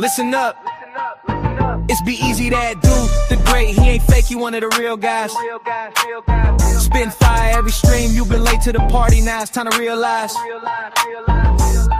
Listen up. It's B-Eazy Dat Dude, the great. He ain't fake, he one of the real guys. Spitting fire every stream. You been late to the party, now it's time to realize.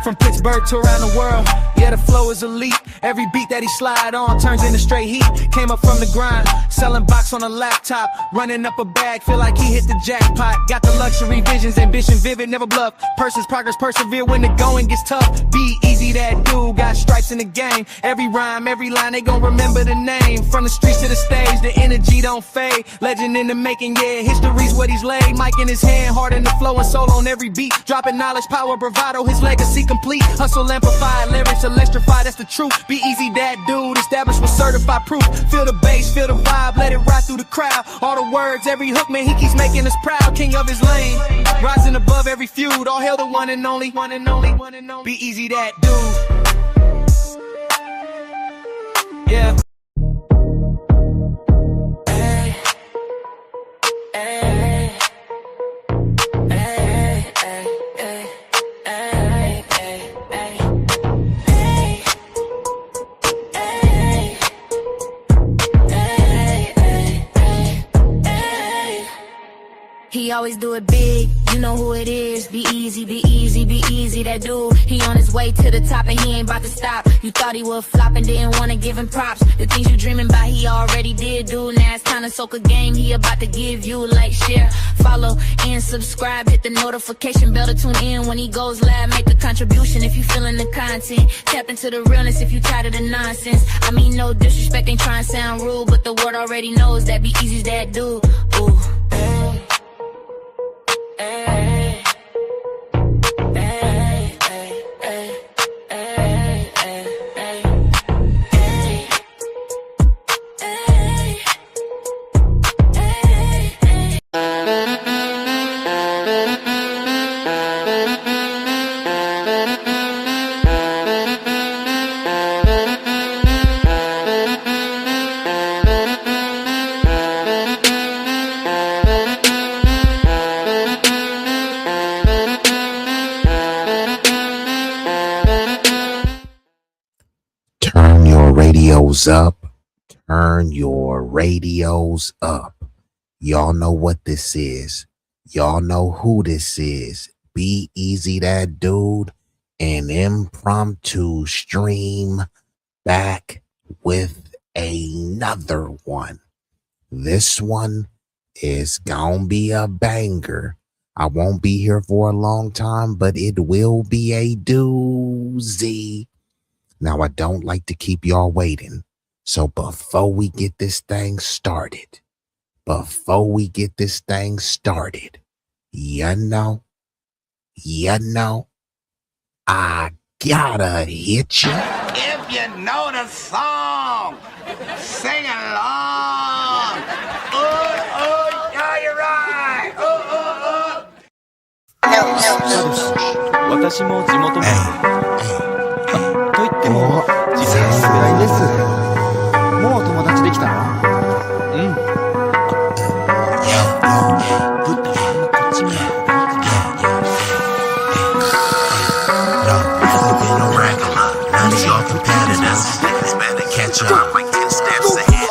From Pittsburgh to around the world, yeah, the flow is elite. Every beat that he slide on turns into straight heat. Came up from the grind, selling box on a laptop, running up a bag, feel like he hit the jackpot. Got the luxury visions, ambition vivid, never bluff. Person's progress, persevere when the going gets tough. B-Eazy Dat Dude, got stripes in the game. Every rhyme, every line, they gon' remember the name. From the streets to the stage, the energy don't fade. Legend in the making, yeah, history's what he's laid. Mic in his hand, heart in the flow and soul on every beat. Dropping knowledge, power, bravado, his legacy complete. Hustle, amplified, lyrics electrified, that's the truth. Be-Eazy Dat Dude, established with certified proof. Feel the bass, feel the vibe, let it ride through the crowd. All the words, every hook, man, he keeps making us proud. King of his lane, rising above every feud. All hail the one and only, one and only, one and only. Be-Eazy Dat Dude. Yeah. He always do it big, you know who it is. Be-Eazy, Be-Eazy, Be-Eazy Dat Dude. He on his way to the top and he ain't about to stop. You thought he would flop and didn't wanna give him props. The things you dreaming about he already did do. Now it's time to soak a game, he about to give you. Like, share, follow, and subscribe. Hit the notification bell to tune in when he goes live. Make a contribution if you feeling the content. Tap into the realness if you tired of the nonsense. I mean, no disrespect, ain't trying to sound rude, but the world already knows that Be-Eazy's that dude. Ooh. Turn your radios up. Turn your radios up. Y'all know what this is. Y'all know who this is. Be-Eazy Dat Dude, an impromptu stream back with another one. This one is gonna be a banger. I won't be here for a long time, but it will be a doozy. Now, I don't like to keep y'all waiting. So before we get this thing started, you know, I gotta hit you. If you know the song, sing along. Yeah, you're right. 私も地元民と言っても実は世代です。もう友達できたの？うん。ぶったまんまこっち見ない。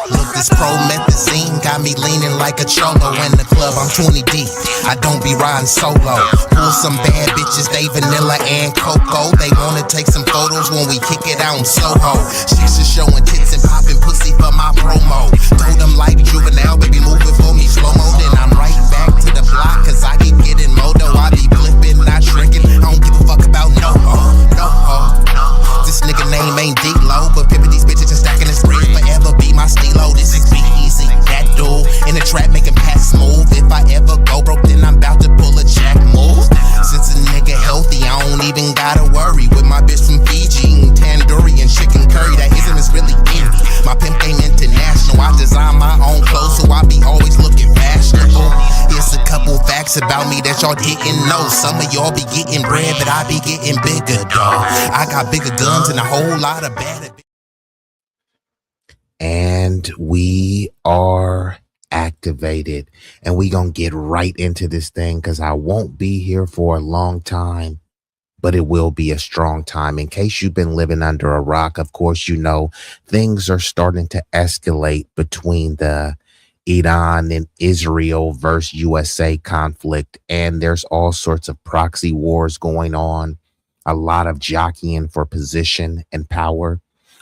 Look, this promethazine got me leaning like a cholo in the club. I'm 20 deep. I don't be riding solo. Pull some bad bitches, they vanilla and cocoa. They wanna take some photos when we kick it out in Soho. Chicks are showing tits and popping pussy for my promo. Told them like juvenile, baby, move it for me slow-mo. Then I'm right back to the block, cause I keep getting moto. I be flipping, not shrinking. I don't give a fuck about no ho. This nigga name ain't D-Lo, but pimpin' these bitches and stacking this bread forever be my stilo. This is Be-Eazy Dat Dude. In the trap making pass smooth. If I ever go broke, then I'm about to pull a jack move. Since a nigga healthy, I don't even gotta worry. With my bitch from Fiji, eating tandoori and chicken curry. That ism is really indie. My pimp game international. I design my own clothes, so I be always looking fashionable. Here's a couple facts about me that y'all didn't know. Some of y'all be getting bread, but I be getting bigger, dawg. I got bigger guns and a whole lot of bad. And we are activated, and we gonna get right into this thing because I won't be here for a long time. but it will be a strong time. In case you've been living under a rock, of course, you know, things are starting to escalate between the Iran and Israel versus USA conflict. And there's all sorts of proxy wars going on, a lot of jockeying for position and power.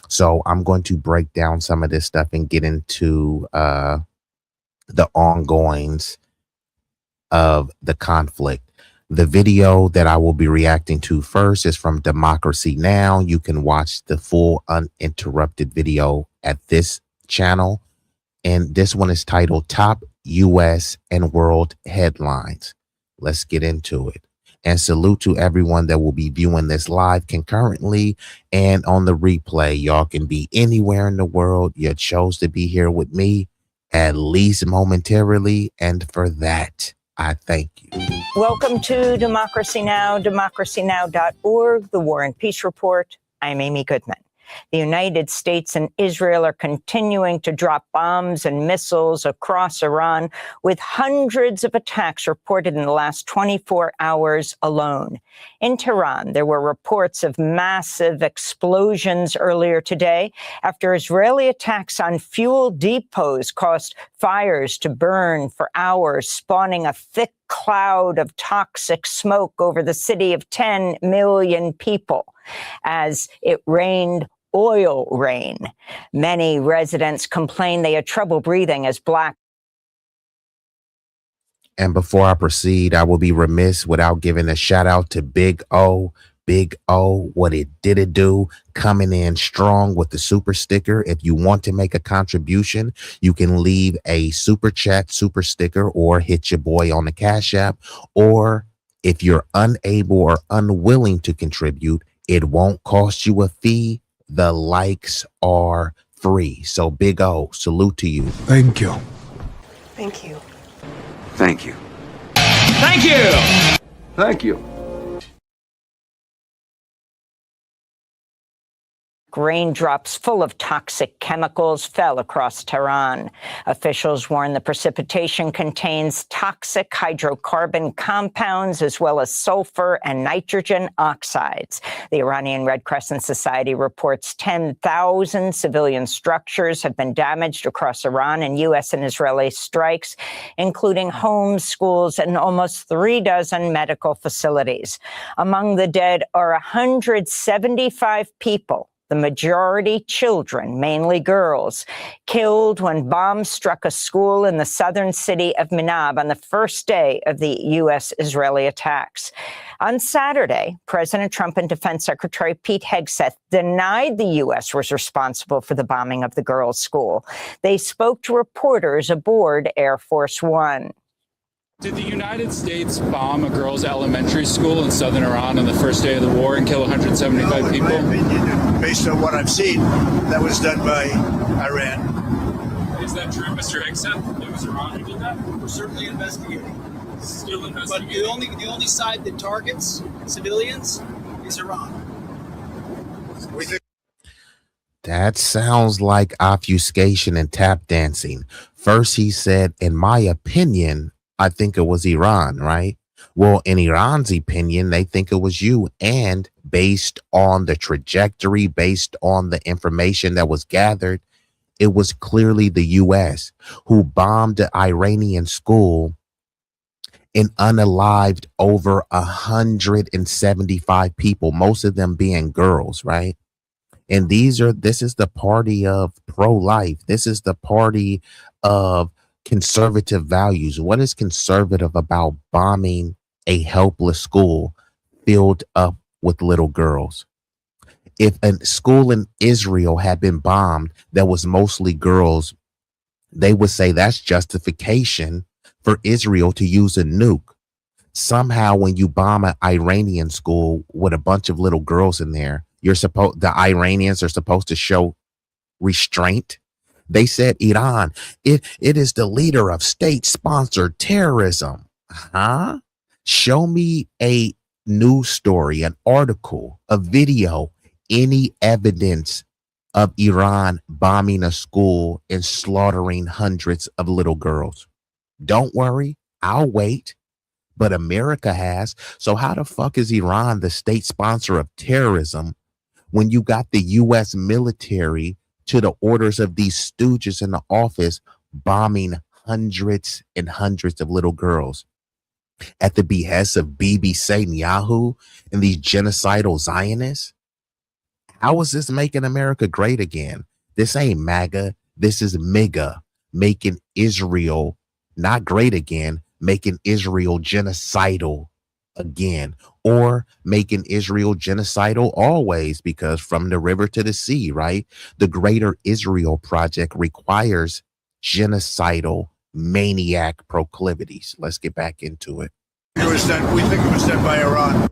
So I'm going to break down some of this stuff and get into the ongoings of the conflict. The video that I will be reacting to first is from Democracy Now! You can watch the full uninterrupted video at this channel. And this one is titled Top US and World Headlines. Let's get into it. And salute to everyone that will be viewing this live concurrently and on the replay. Y'all can be anywhere in the world. You chose to be here with me, at least momentarily. And for that, I thank you. Welcome to Democracy Now!, democracynow.org, the War and Peace Report. I'm Amy Goodman. The United States and Israel are continuing to drop bombs and missiles across Iran, with hundreds of attacks reported in the last 24 hours alone. In Tehran, there were reports of massive explosions earlier today after Israeli attacks on fuel depots caused fires to burn for hours, spawning a thick cloud of toxic smoke over the city of 10 million people. As it rained oil rain, many residents complained they had trouble breathing as black. And before I proceed, I will be remiss without giving a shout out to Big O. Big O, what it do, coming in strong with the super sticker. If you want to make a contribution, you can leave a super chat, super sticker, or hit your boy on the Cash App. Or if you're unable or unwilling to contribute, it won't cost you a fee. The likes are free. So Big O, salute to you. Thank you. Thank you. Thank you. Thank you. Thank you. Raindrops full of toxic chemicals fell across Tehran. Officials warn the precipitation contains toxic hydrocarbon compounds as well as sulfur and nitrogen oxides. The Iranian Red Crescent Society reports 10,000 civilian structures have been damaged across Iran in U.S. and Israeli strikes, including homes, schools, and almost 36 medical facilities. Among the dead are 175 people, the majority children, mainly girls, killed when bombs struck a school in the southern city of Minab on the first day of the U.S.-Israeli attacks. On Saturday, President Trump and Defense Secretary Pete Hegseth denied the U.S. was responsible for the bombing of the girls' school. They spoke to reporters aboard Air Force One. Did the United States bomb a girls' elementary school in southern Iran on the first day of the war and kill 175 people? In my opinion, based on what I've seen, that was done by Iran. Is that true, Mr. Hegseth? It was Iran who did that? We're certainly investigating. Still But investigating. the only side that targets civilians is Iran. We think That sounds like obfuscation and tap dancing. First, he said, in my opinion, I think it was Iran, right? Well, in Iran's opinion, they think it was you. And based on the trajectory, based on the information that was gathered, it was clearly the U.S. who bombed the Iranian school and unalived over 175 people, most of them being girls, right? And this is the party of pro-life. This is the party of conservative values. What is conservative about bombing a helpless school filled up with little girls? If a school in Israel had been bombed that was mostly girls, they would say that's justification for Israel to use a nuke. Somehow, when you bomb an Iranian school with a bunch of little girls in there, the Iranians are supposed to show restraint. They said Iran, it is the leader of state-sponsored terrorism. Huh? Show me a news story, an article, a video, any evidence of Iran bombing a school and slaughtering hundreds of little girls. Don't worry, I'll wait. but America has. So how the fuck is Iran the state sponsor of terrorism when you got the U.S. military to the orders of these stooges in the office bombing hundreds and hundreds of little girls at the behest of Bibi Netanyahu and these genocidal Zionists? How is this making America great again? This ain't MAGA. This is MIGA, making Israel not great again, making Israel genocidal again, or making Israel genocidal always, because from the river to the sea, right? The Greater Israel Project requires genocidal maniac proclivities. Let's get back into it. We think it was done by Iran.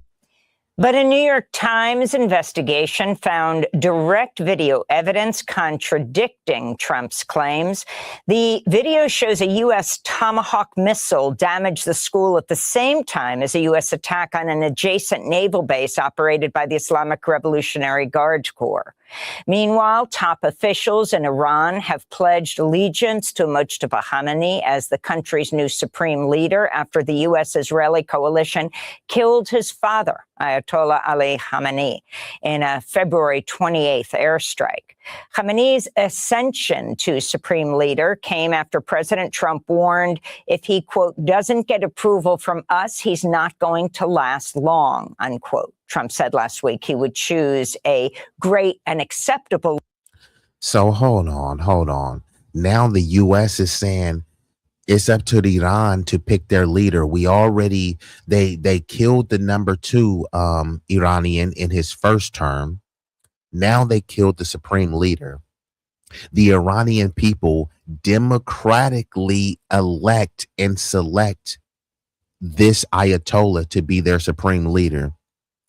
But a New York Times investigation found direct video evidence contradicting Trump's claims. The video shows a U.S. Tomahawk missile damage the school at the same time as a U.S. attack on an adjacent naval base operated by the Islamic Revolutionary Guard Corps. Meanwhile, top officials in Iran have pledged allegiance to Mujtaba Khamenei as the country's new supreme leader after the U.S.-Israeli coalition killed his father, Ayatollah Ali Khamenei, in a February 28th airstrike. Khamenei's ascension to supreme leader came after President Trump warned if he, quote, doesn't get approval from us, he's not going to last long, unquote. Trump said last week he would choose a great and acceptable. So hold on. Now the U.S. is saying it's up to Iran to pick their leader. We already, they killed the number 2 Iranian in his first term. Now they killed the supreme leader. The Iranian people democratically elect and select this Ayatollah to be their supreme leader.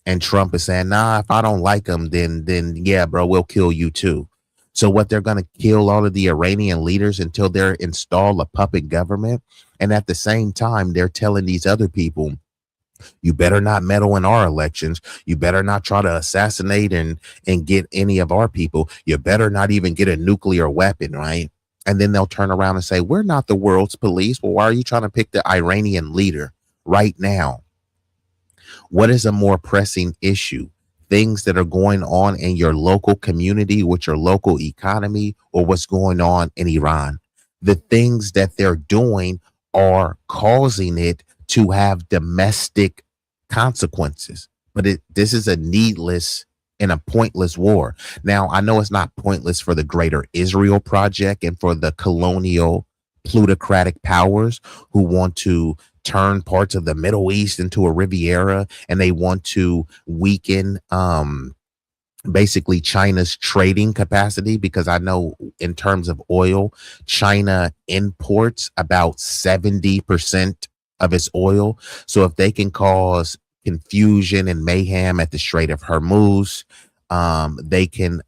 And Trump is saying, nah, if I don't like him, then yeah, bro, we'll kill you too. So what, they're going to kill all of the Iranian leaders until they're install a puppet government? And at the same time, they're telling these other people, you better not meddle in our elections. You better not try to assassinate and get any of our people. You better not even get a nuclear weapon, right? And then they'll turn around and say, we're not the world's police. Well, why are you trying to pick the Iranian leader right now? What is a more pressing issue? Things that are going on in your local community with your local economy, or what's going on in Iran? The things that they're doing are causing it to have domestic consequences. But this is a needless and a pointless war. Now, I know it's not pointless for the Greater Israel Project and for the colonial plutocratic powers who want to turn parts of the Middle East into a Riviera, and they want to weaken basically China's trading capacity, because I know in terms of oil, China imports about 70% of its oil. So if they can cause confusion and mayhem at the Strait of Hormuz, they can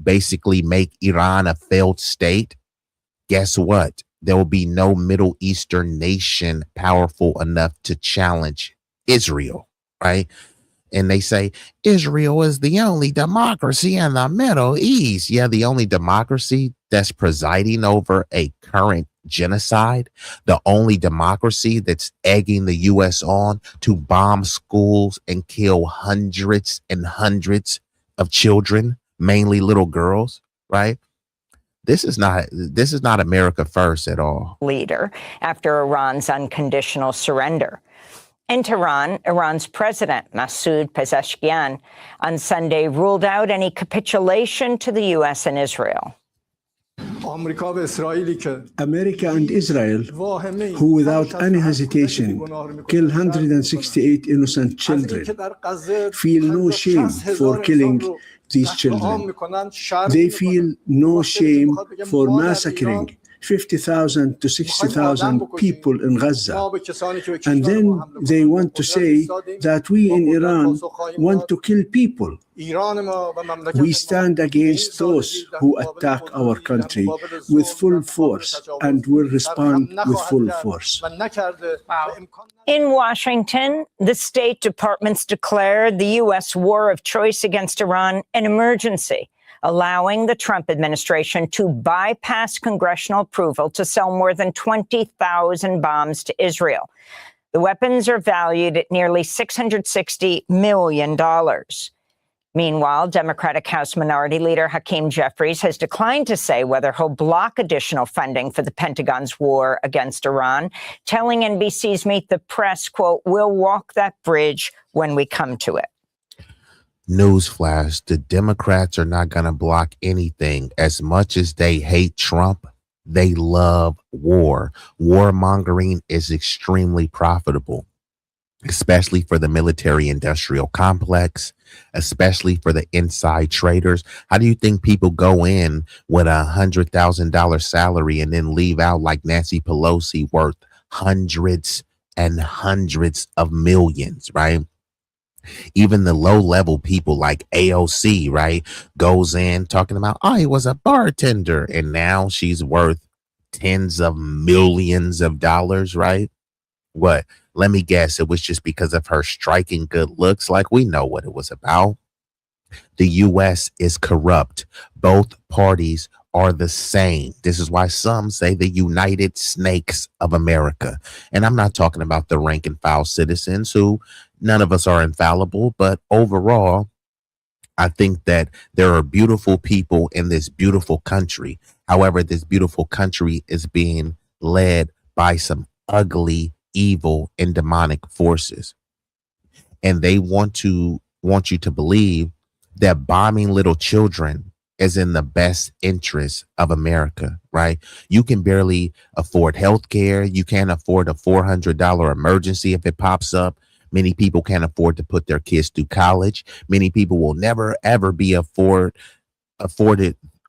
basically make Iran a failed state. Guess what? There will be no Middle Eastern nation powerful enough to challenge Israel, right? And they say Israel is the only democracy in the Middle East. Yeah, the only democracy that's presiding over a current genocide, the only democracy that's egging the U.S. on to bomb schools and kill hundreds and hundreds of children, mainly little girls, right? This is not America first at all. Leader after Iran's unconditional surrender. In Tehran, Iran's president, Masoud Pezeshkian, on Sunday ruled out any capitulation to the U.S. and Israel. America and Israel, who without any hesitation kill 168 innocent children, feel no shame for killing these children. They feel no shame for massacring 50,000 to 60,000 people in Gaza. And then they want to say that we in Iran want to kill people. We stand against those who attack our country with full force and will respond with full force. In Washington, the State Department's declared the U.S. war of choice against Iran an emergency, allowing the Trump administration to bypass congressional approval to sell more than 20,000 bombs to Israel. The weapons are valued at nearly $660 million. Meanwhile, Democratic House Minority Leader Hakeem Jeffries has declined to say whether he'll block additional funding for the Pentagon's war against Iran, telling NBC's Meet the Press, quote, "We'll walk that bridge when we come to it." Newsflash, the Democrats are not going to block anything. As much as they hate Trump, they love war. Warmongering is extremely profitable, especially for the military-industrial complex, especially for the inside traders. How do you think people go in with $100,000 salary and then leave out like Nancy Pelosi worth hundreds and hundreds of millions, right? Even the low-level people like AOC, right, goes in talking about, oh, he was a bartender, and now she's worth tens of millions of dollars, right? What? Let me guess, it was just because of her striking good looks. Like, we know what it was about. The U.S. is corrupt. Both parties are the same. This is why some say the United Snakes of America. And I'm not talking about the rank and file citizens, who none of us are infallible, but overall, I think that there are beautiful people in this beautiful country. However, this beautiful country is being led by some ugly, evil, and demonic forces. And they want you to believe that bombing little children is in the best interest of America, right? You can barely afford health care. You can't afford a $400 emergency if it pops up. Many people can't afford to put their kids through college. Many people will never, ever be afforded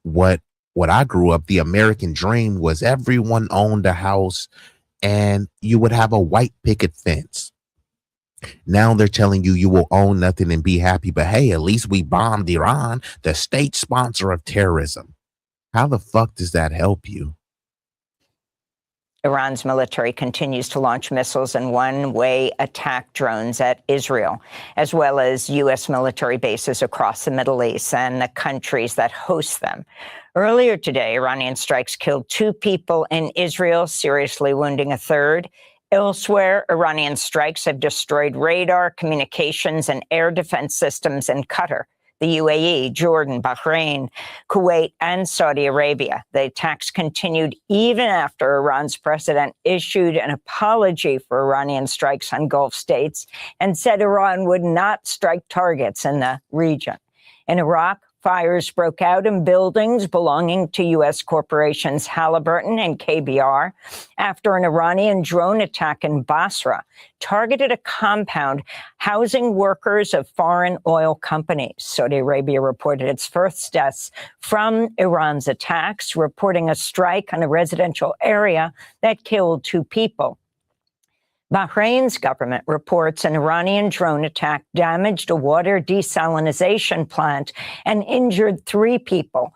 what I grew up. The American dream was everyone owned a house and you would have a white picket fence. Now they're telling you will own nothing and be happy, but hey, at least we bombed Iran, the state sponsor of terrorism. How the fuck does that help you? Iran's military continues to launch missiles and one-way attack drones at Israel, as well as U.S. military bases across the Middle East and the countries that host them. Earlier today, Iranian strikes killed 2 people in Israel, seriously wounding a third. Elsewhere, Iranian strikes have destroyed radar, communications, and air defense systems in Qatar, the UAE, Jordan, Bahrain, Kuwait, and Saudi Arabia. The attacks continued even after Iran's president issued an apology for Iranian strikes on Gulf states and said Iran would not strike targets in the region. In Iraq, fires broke out in buildings belonging to U.S. corporations Halliburton and KBR after an Iranian drone attack in Basra targeted a compound housing workers of foreign oil companies. Saudi Arabia reported its first deaths from Iran's attacks, reporting a strike on a residential area that killed 2 people. Bahrain's government reports an Iranian drone attack damaged a water desalination plant and injured 3 people.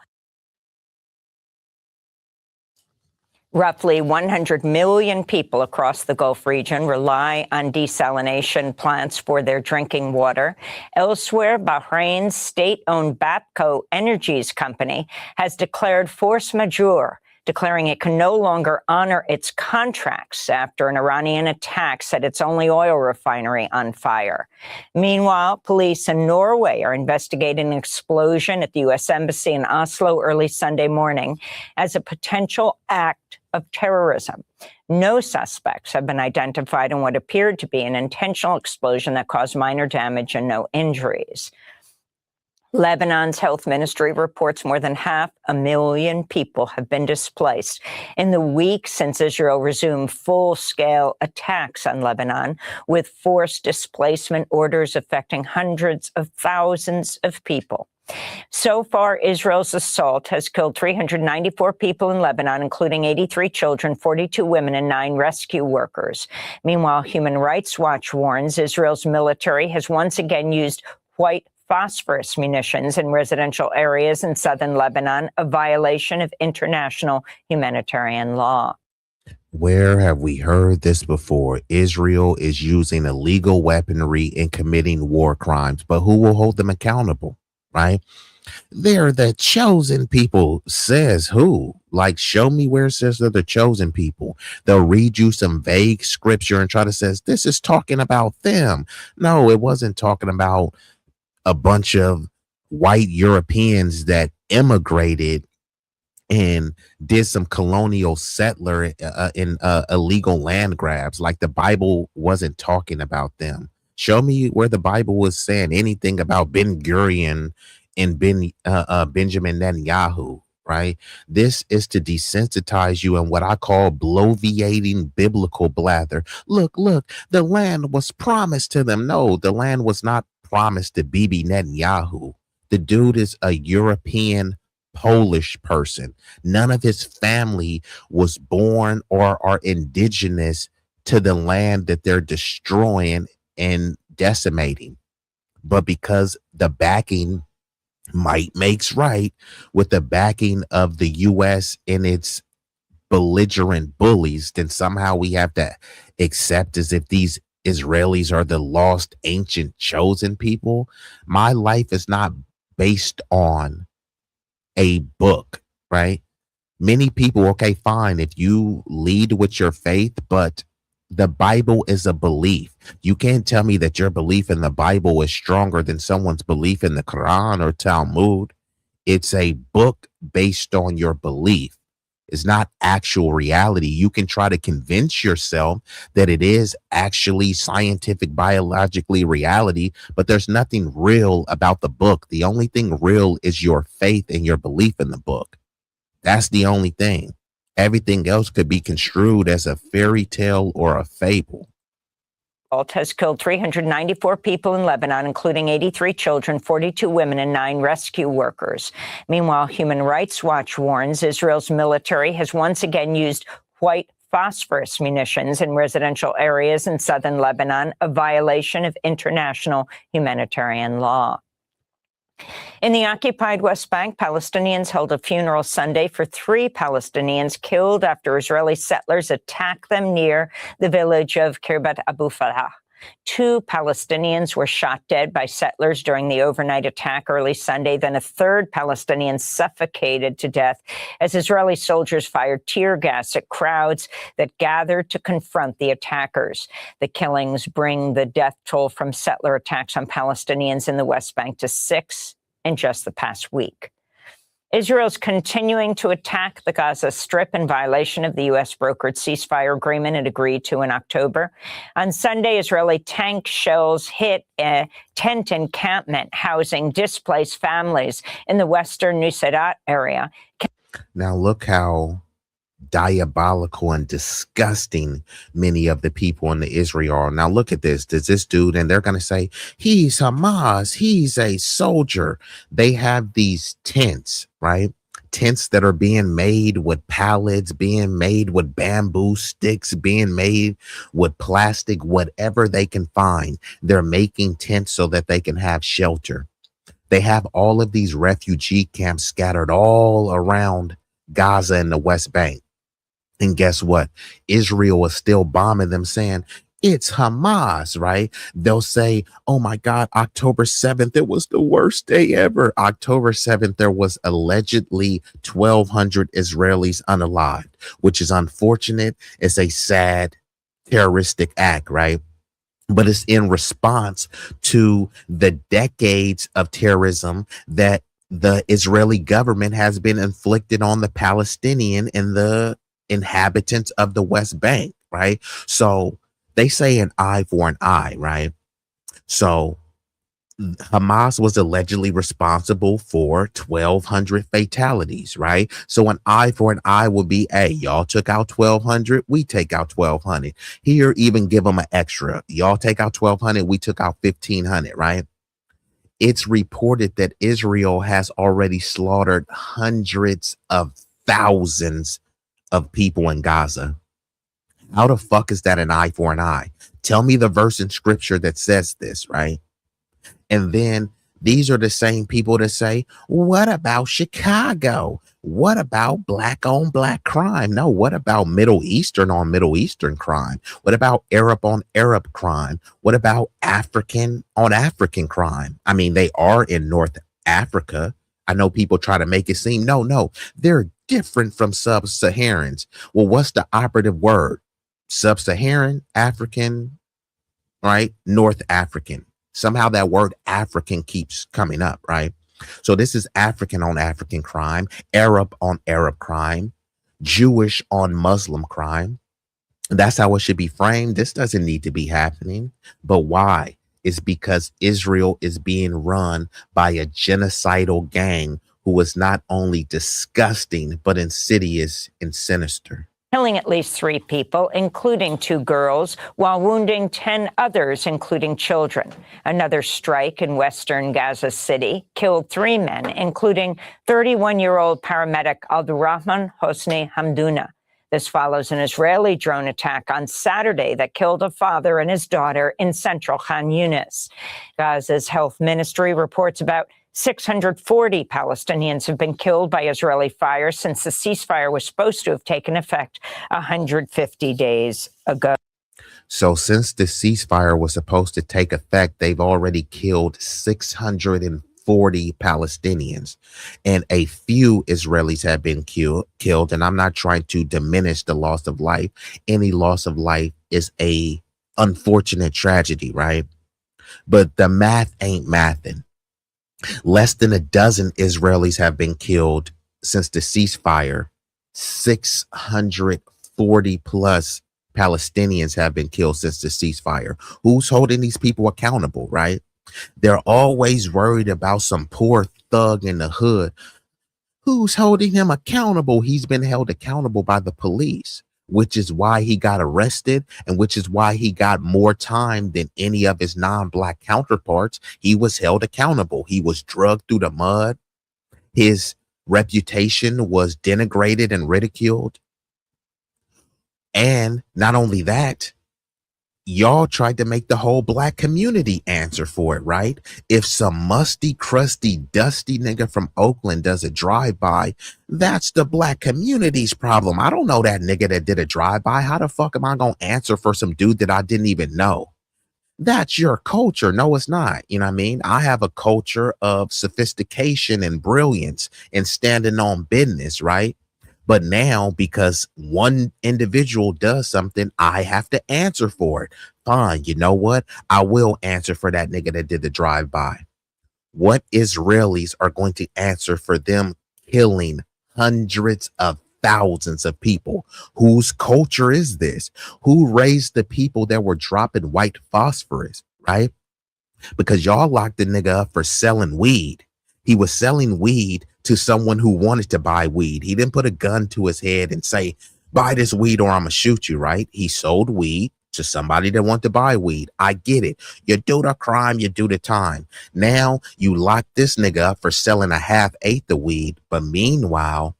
Roughly 100 million people across the Gulf region rely on desalination plants for their drinking water. Elsewhere, Bahrain's state-owned Bapco Energies company has declared force majeure, declaring it can no longer honor its contracts after an Iranian attack set its only oil refinery on fire. Meanwhile, police in Norway are investigating an explosion at the U.S. Embassy in Oslo early Sunday morning as a potential act of terrorism. No suspects have been identified in what appeared to be an intentional explosion that caused minor damage and no injuries. Lebanon's health ministry reports more than 500,000 people have been displaced in the week since Israel resumed full-scale attacks on Lebanon, with forced displacement orders affecting hundreds of thousands of people. So far, Israel's assault has killed 394 people in Lebanon, including 83 children, 42 women, and 9 rescue workers. Meanwhile, Human Rights Watch warns Israel's military has once again used white phosphorus munitions in residential areas in southern Lebanon, a violation of international humanitarian law. Where have we heard this before? Israel is using illegal weaponry and committing war crimes, but who will hold them accountable, right? They're the chosen people. Says who? Like, show me where it says they're the chosen people. They'll read you some vague scripture and try to say this is talking about them. No, it wasn't talking about a bunch of white Europeans that immigrated and did some colonial settler in illegal land grabs. Like, the Bible wasn't talking about them. Show me where the Bible was saying anything about Ben Gurion and Benjamin Netanyahu, right? This is to desensitize you in what I call bloviating biblical blather. Look, the land was promised to them. No, the land was not promised to Bibi Netanyahu. The dude is a European Polish person. None of his family was born or are indigenous to the land that they're destroying and decimating. But because the backing, might makes right, with the backing of the US and its belligerent bullies, then somehow we have to accept as if these Israelis are the lost ancient chosen people. My life is not based on a book, right? Many people, okay, fine, if you lead with your faith, but the Bible is a belief. You can't tell me that your belief in the Bible is stronger than someone's belief in the Quran or Talmud. It's a book based on your belief. It's not actual reality. You can try to convince yourself that it is actually scientific, biologically reality, but there's nothing real about the book. The only thing real is your faith and your belief in the book. That's the only thing. Everything else could be construed as a fairy tale or a fable. Assault has killed 394 people in Lebanon, including 83 children, 42 women, and 9 rescue workers. Meanwhile, Human Rights Watch warns Israel's military has once again used white phosphorus munitions in residential areas in southern Lebanon, a violation of international humanitarian law. In the occupied West Bank, Palestinians held a funeral Sunday for 3 Palestinians killed after Israeli settlers attacked them near the village of Kirbat Abu Falah. 2 Palestinians were shot dead by settlers during the overnight attack early Sunday. Then a 3rd Palestinian suffocated to death as Israeli soldiers fired tear gas at crowds that gathered to confront the attackers. The killings bring the death toll from settler attacks on Palestinians in the West Bank to 6 in just the past week. Israel's continuing to attack the Gaza Strip in violation of the U.S. brokered ceasefire agreement it agreed to in October. On Sunday, Israeli tank shells hit a tent encampment housing displaced families in the western Nuseirat area. Now look how diabolical and disgusting many of the people in the Israel are. Now look at this. Does this dude, and they're going to say, he's Hamas, he's a soldier. They have these tents, right? Tents that are being made with pallets, being made with bamboo sticks, being made with plastic, whatever they can find. They're making tents so that they can have shelter. They have all of these refugee camps scattered all around Gaza and the West Bank. And guess what? Israel is still bombing them, saying it's Hamas, right? They'll say, oh my God, October 7th, it was the worst day ever. October 7th, there was allegedly 1,200 Israelis unalived, which is unfortunate. It's a sad terroristic act, right? But it's in response to the decades of terrorism that the Israeli government has been inflicted on the Palestinian and the inhabitants of the West Bank, right? So they say an eye for an eye, right? So Hamas was allegedly responsible for 1,200 fatalities, right? So an eye for an eye would be, hey, y'all took out 1,200, we take out 1,200. Here, even give them an extra. Y'all take out 1,200, we took out 1,500, right? It's reported that Israel has already slaughtered hundreds of thousands of people in Gaza. How the fuck is that an eye for an eye? Tell me the verse in scripture that says this, right? And then these are the same people that say, what about Chicago? What about black on black crime? No, what about Middle Eastern on Middle Eastern crime? What about Arab on Arab crime? What about African on African crime? I mean, they are in North Africa. I know people try to make it seem no, they're different from sub-Saharans. Well, what's the operative word? Sub-Saharan, African, right? North African. Somehow that word African keeps coming up, right? So this is African on African crime, Arab on Arab crime, Jewish on Muslim crime. That's how it should be framed. This doesn't need to be happening. But why? It's because Israel is being run by a genocidal gang who is not only disgusting, but insidious and sinister. Killing at least 3 people, including 2 girls, while wounding 10 others, including children. Another strike in western Gaza City killed 3 men, including 31-year-old paramedic Abdurrahman Hosni Hamdouna. This follows an Israeli drone attack on Saturday that killed a father and his daughter in central Khan Yunis. Gaza's health ministry reports about 640 Palestinians have been killed by Israeli fire since the ceasefire was supposed to have taken effect 150 days ago. So since the ceasefire was supposed to take effect, they've already killed 640 Palestinians, and a few Israelis have been killed. And I'm not trying to diminish the loss of life. Any loss of life is a unfortunate tragedy, right? But the math ain't mathing. Less than a dozen Israelis have been killed since the ceasefire. 640 plus Palestinians have been killed since the ceasefire. Who's holding these people accountable, right? They're always worried about some poor thug in the hood. Who's holding him accountable? He's been held accountable by the police, which is why he got arrested and which is why he got more time than any of his non-black counterparts. He was held accountable. He was drugged through the mud. His reputation was denigrated and ridiculed. And not only that, y'all tried to make the whole black community answer for it, right? If some musty, crusty, dusty nigga from Oakland does a drive-by, that's the black community's problem. I don't know that nigga that did a drive-by. How the fuck am I gonna answer for some dude that I didn't even know? That's your culture. No, it's not. You know what I mean? I have a culture of sophistication and brilliance and standing on business, right? But now, because one individual does something, I have to answer for it. Fine, you know what? I will answer for that nigga that did the drive-by. What Israelis are going to answer for them killing hundreds of thousands of people? Whose culture is this? Who raised the people that were dropping white phosphorus, right? Because y'all locked the nigga up for selling weed. He was selling weed to someone who wanted to buy weed. He didn't put a gun to his head and say, buy this weed or I'm gonna shoot you, right? He sold weed to somebody that wanted to buy weed. I get it. You do the crime, you do the time. Now you lock this nigga up for selling a half-eighth of weed. But meanwhile,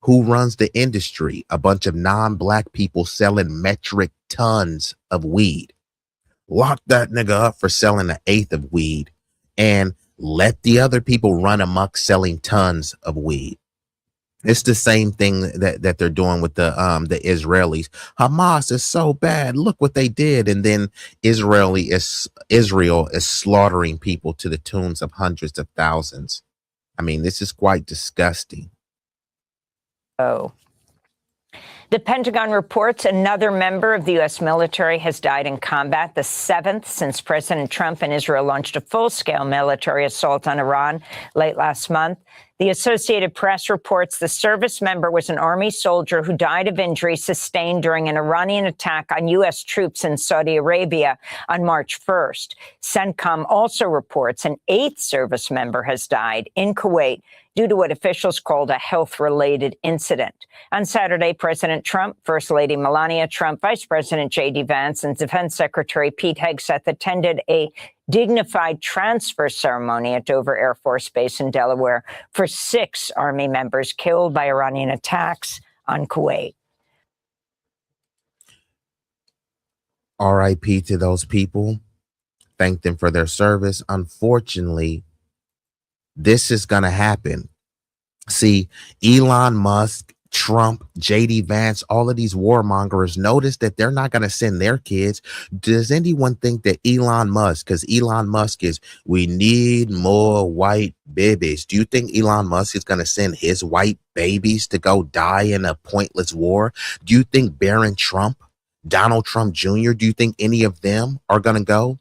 who runs the industry? A bunch of non-black people selling metric tons of weed. Lock that nigga up for selling an eighth of weed and let the other people run amok selling tons of weed. It's the same thing that they're doing with the Israelis. Hamas is so bad. Look what they did. And then Israel is slaughtering people to the tunes of hundreds of thousands. I mean, this is quite disgusting. Oh. The Pentagon reports another member of the U.S. military has died in combat, the 7th since President Trump and Israel launched a full-scale military assault on Iran late last month. The Associated Press reports the service member was an Army soldier who died of injuries sustained during an Iranian attack on U.S. troops in Saudi Arabia on March 1st. CENTCOM also reports an 8th service member has died in Kuwait due to what officials called a health-related incident. On Saturday, President Trump, First Lady Melania Trump, Vice President J.D. Vance, and Defense Secretary Pete Hegseth attended a dignified transfer ceremony at Dover Air Force Base in Delaware for 6 Army members killed by Iranian attacks on Kuwait. R.I.P. to those people. Thank them for their service. Unfortunately, this is going to happen. See, Elon Musk Trump, JD Vance, all of these warmongers, notice that they're not going to send their kids. Does anyone think that Elon Musk, because Elon Musk is, we need more white babies. Do you think Elon Musk is going to send his white babies to go die in a pointless war? Do you think Barron Trump, Donald Trump Jr., do you think any of them are going to go?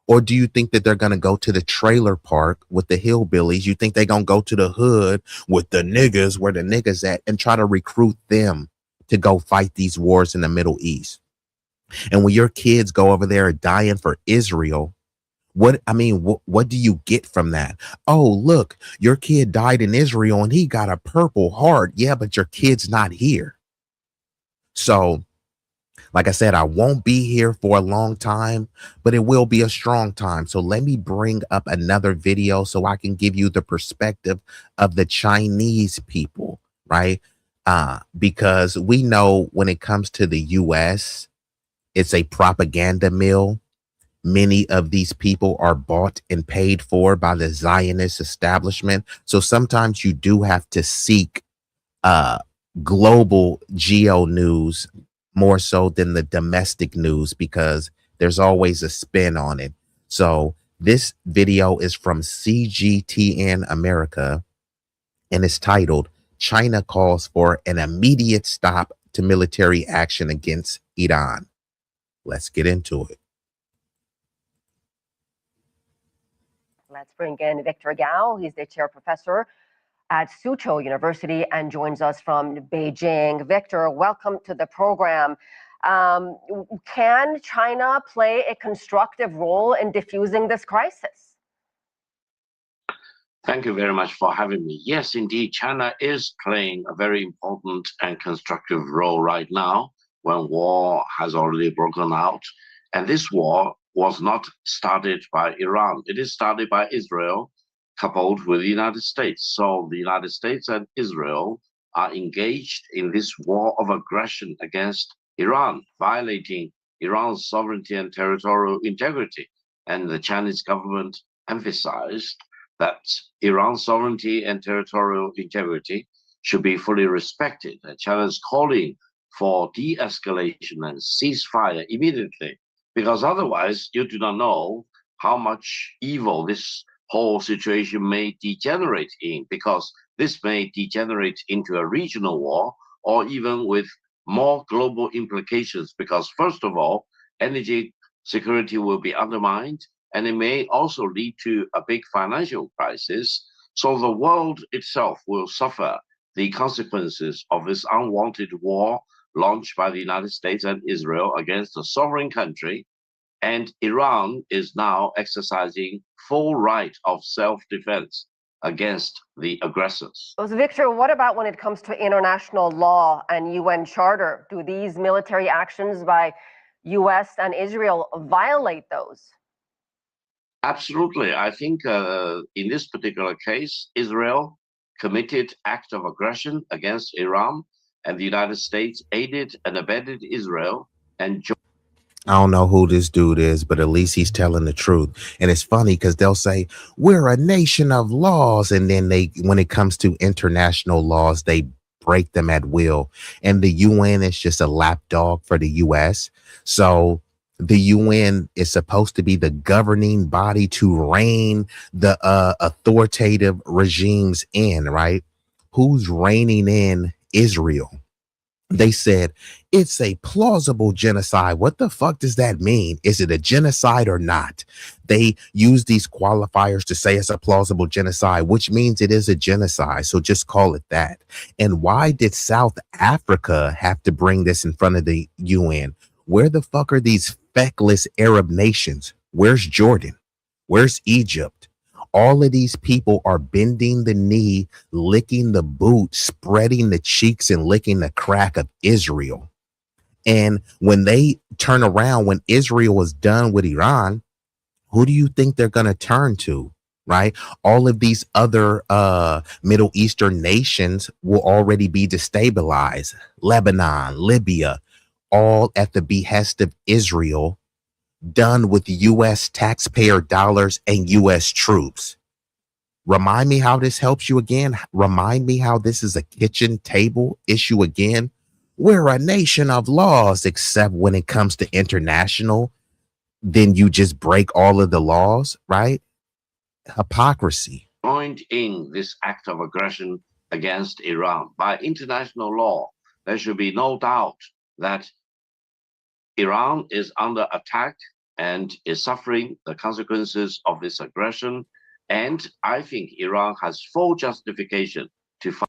Or do you think that they're going to go to the trailer park with the hillbillies? You think they're going to go to the hood with the niggas, where the niggas at, and try to recruit them to go fight these wars in the Middle East? And when your kids go over there dying for Israel, what do you get from that? Oh, look, your kid died in Israel and he got a Purple Heart. Yeah, but your kid's not here. So, like I said, I won't be here for a long time, but it will be a strong time. So let me bring up another video so I can give you the perspective of the Chinese people, right? Because we know when it comes to the US, it's a propaganda mill. Many of these people are bought and paid for by the Zionist establishment. So sometimes you do have to seek global geo news more so than the domestic news, because there's always a spin on it. So this video is from CGTN America, and it's titled, China Calls for an Immediate Stop to Military Action Against Iran. Let's get into it. Let's bring in Victor Gao. He's the chair professor at Suzhou University and joins us from Beijing. Victor, welcome to the program. Can China play a constructive role in diffusing this crisis? Thank you very much for having me. Yes, indeed, China is playing a very important and constructive role right now when war has already broken out. And this war was not started by Iran. It is started by Israel, coupled with the United States. So the United States and Israel are engaged in this war of aggression against Iran, violating Iran's sovereignty and territorial integrity. And the Chinese government emphasized that Iran's sovereignty and territorial integrity should be fully respected. And China is calling for de-escalation and ceasefire immediately, because otherwise you do not know how much evil this whole situation may degenerate in, because this may degenerate into a regional war or even with more global implications, because first of all, energy security will be undermined, and it may also lead to a big financial crisis. So the world itself will suffer the consequences of this unwanted war launched by the United States and Israel against a sovereign country. And Iran is now exercising full right of self-defense against the aggressors. So Victor, what about when it comes to international law and UN Charter? Do these military actions by US and Israel violate those? Absolutely. I think in this particular case, Israel committed act of aggression against Iran, and the United States aided and abetted Israel and I don't know who this dude is, but at least he's telling the truth. And it's funny because they'll say, we're a nation of laws. And then when it comes to international laws, they break them at will. And the UN is just a lapdog for the US. So the UN is supposed to be the governing body to rein the authoritative regimes in, right? Who's reining in Israel? They said it's a plausible genocide. What the fuck does that mean? Is it a genocide or not? They use these qualifiers to say it's a plausible genocide, which means it is a genocide. So just call it that. And why did South Africa have to bring this in front of the UN? Where the fuck are these feckless Arab nations? Where's Jordan? Where's Egypt? All of these people are bending the knee, licking the boot, spreading the cheeks, and licking the crack of Israel. And when they turn around, when Israel is done with Iran, who do you think they're going to turn to, right? All of these other Middle Eastern nations will already be destabilized. Lebanon, Libya, all at the behest of Israel, done with U.S. taxpayer dollars and U.S. troops. Remind me how this helps you again. Remind me how this is a kitchen table issue again. We're a nation of laws, except when it comes to international, then you just break all of the laws, right? Hypocrisy. Joined in this act of aggression against Iran. By international law, there should be no doubt that Iran is under attack and is suffering the consequences of this aggression. And I think Iran has full justification to fight.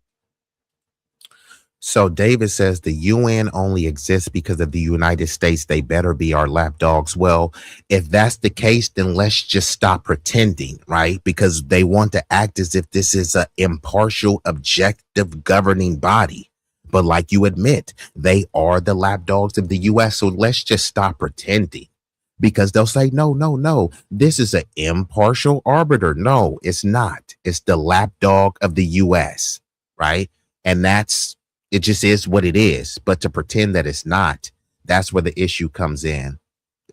So David says the UN only exists because of the United States. They better be our lapdogs. Well, if that's the case, then let's just stop pretending, right? Because they want to act as if this is an impartial, objective governing body. But like you admit, they are the lapdogs of the US. So let's just stop pretending, because they'll say, no, this is an impartial arbiter. No, it's not. It's the lapdog of the US, right? And it just is what it is. But to pretend that it's not, that's where the issue comes in.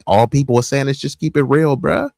All people are saying is just keep it real, bruh.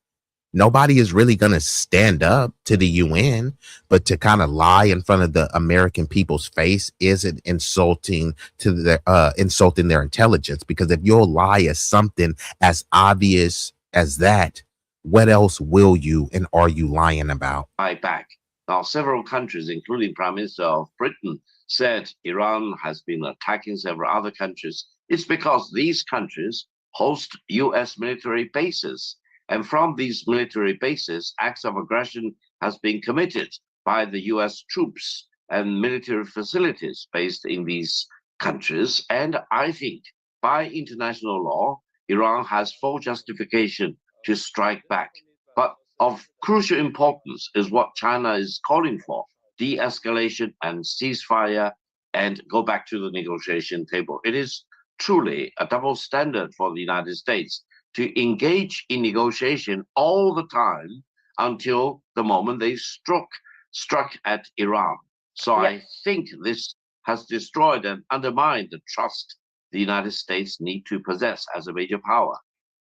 Nobody is really going to stand up to the UN, but to kind of lie in front of the American people's face isn't insulting to insulting their intelligence. Because if you'll lie as something as obvious as that, what else will you and are you lying about? Back. Now, several countries, including Prime Minister of Britain, said Iran has been attacking several other countries. It's because these countries host US military bases. And from these military bases, acts of aggression has been committed by the US troops and military facilities based in these countries. And I think by international law, Iran has full justification to strike back. But of crucial importance is what China is calling for: de-escalation and ceasefire, and go back to the negotiation table. It is truly a double standard for the United States to engage in negotiation all the time until the moment they struck at Iran. So I think this has destroyed and undermined the trust the United States need to possess as a major power.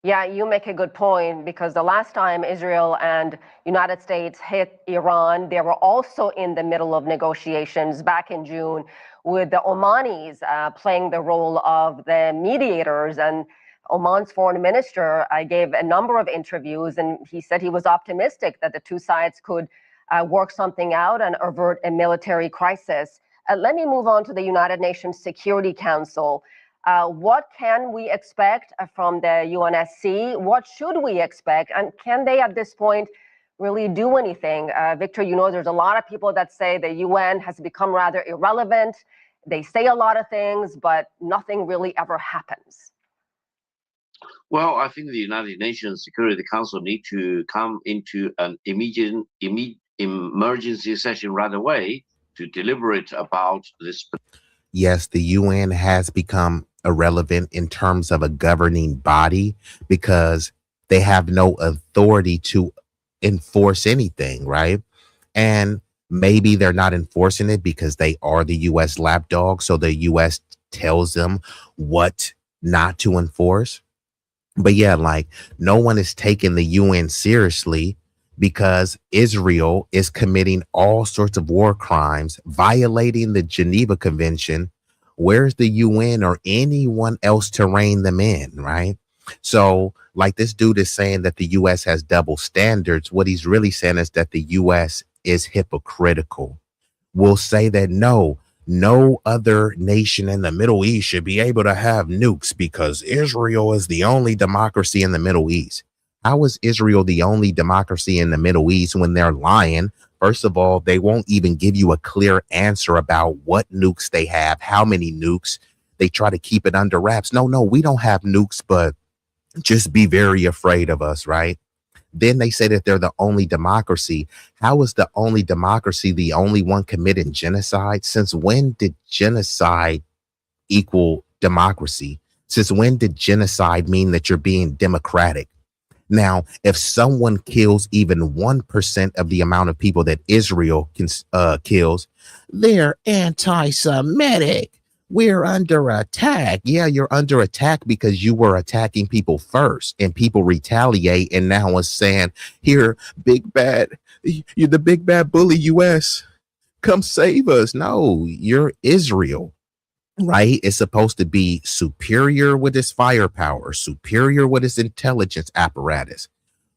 Yeah, you make a good point, because the last time Israel and United States hit Iran, they were also in the middle of negotiations back in June, with the Omanis playing the role of the mediators. And Oman's foreign minister gave a number of interviews, and he said he was optimistic that the two sides could work something out and avert a military crisis. Let me move on to the United Nations Security Council. What can we expect from the UNSC? What should we expect? And can they at this point really do anything? Victor, there's a lot of people that say the UN has become rather irrelevant. They say a lot of things, but nothing really ever happens. Well, I think the United Nations Security Council need to come into an immediate emergency session right away to deliberate about this. Yes, the UN has become irrelevant in terms of a governing body because they have no authority to enforce anything, right? And maybe they're not enforcing it because they are the US lapdog, so the US tells them what not to enforce. But yeah, like, no one is taking the UN seriously because Israel is committing all sorts of war crimes, violating the Geneva Convention. Where's the UN or anyone else to rein them in, right? So like, this dude is saying that the US has double standards. What he's really saying is that the US is hypocritical. We'll say that no other nation in the Middle East should be able to have nukes because Israel is the only democracy in the Middle East. How is Israel the only democracy in the Middle East when they're lying? First of all, they won't even give you a clear answer about what nukes they have, how many nukes. They try to keep it under wraps. No, we don't have nukes, but just be very afraid of us, right? Then they say that they're the only democracy. How is the only democracy the only one committing genocide? Since when did genocide equal democracy? Since when did genocide mean that you're being democratic? Now, if someone kills even 1% of the amount of people that Israel kills, they're anti-Semitic. We're under attack. Yeah, you're under attack because you were attacking people first and people retaliate. And now it's saying, here, big bad You're the big bad bully, US. Come save us. No, you're Israel, right? It's supposed to be superior with its firepower, superior with its intelligence apparatus.